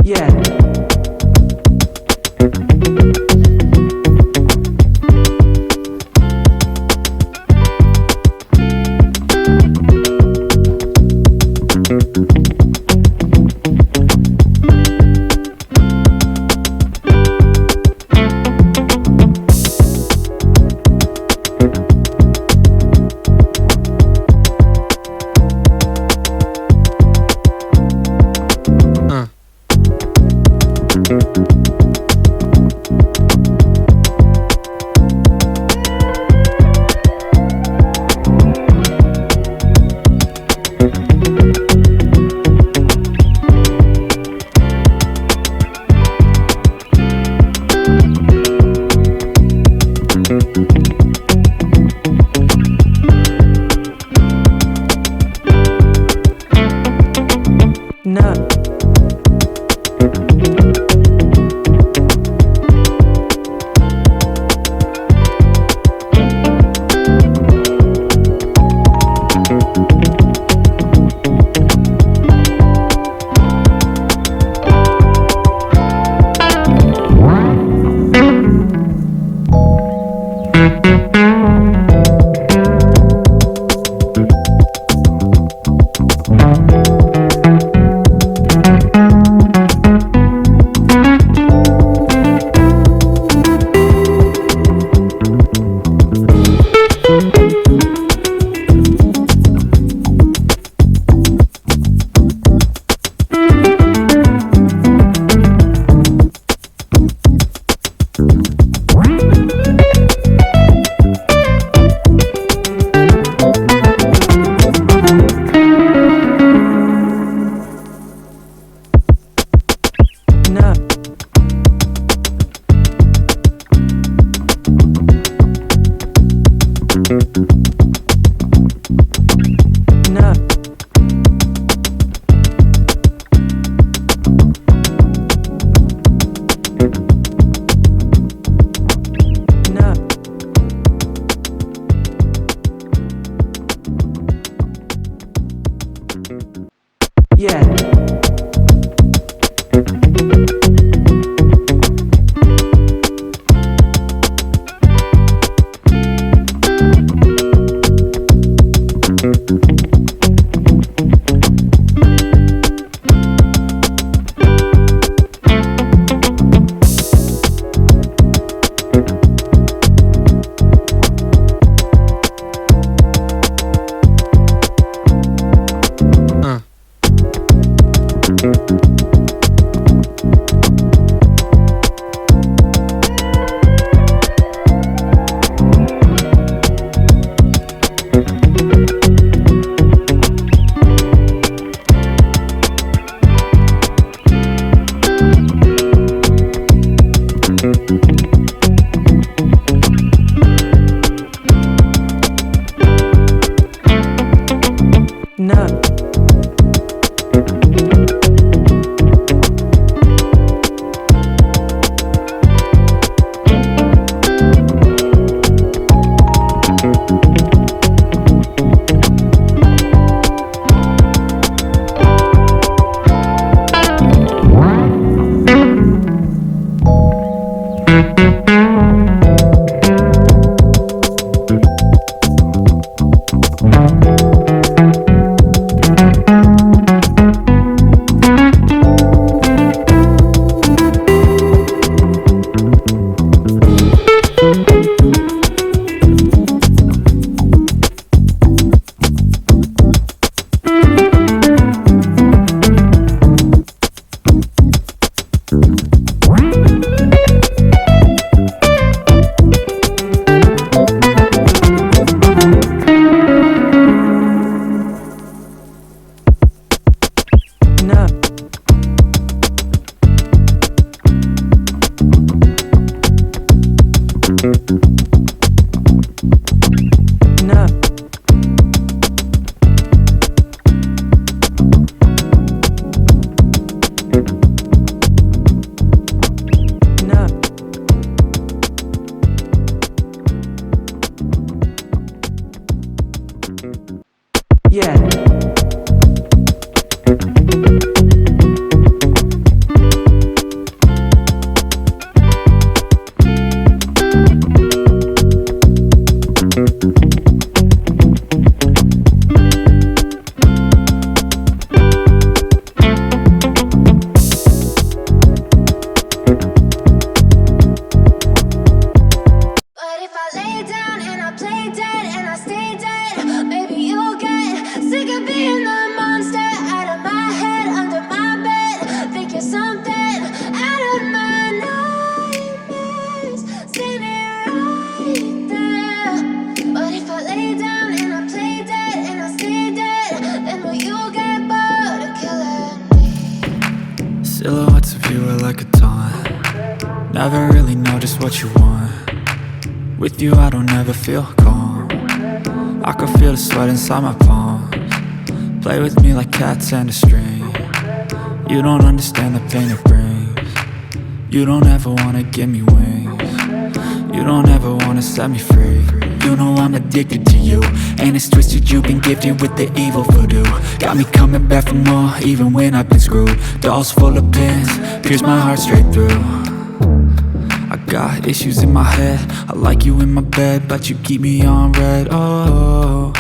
Yeah. No. No. No. No. Yeah. Silhouettes of you are like a taunt. Never really know just what you want. With you I don't ever feel calm. I can feel the sweat inside my palms. Play with me like cats and a string. You don't understand the pain it brings. You don't ever wanna give me wings. You don't ever wanna set me free. You know I'm addicted to you, and it's twisted, you've been gifted with the evil voodoo. Got me coming back for more, even when I've been screwed. Dolls full of pins, pierce my heart straight through. I got issues in my head, I like you in my bed, but you keep me on red. Oh,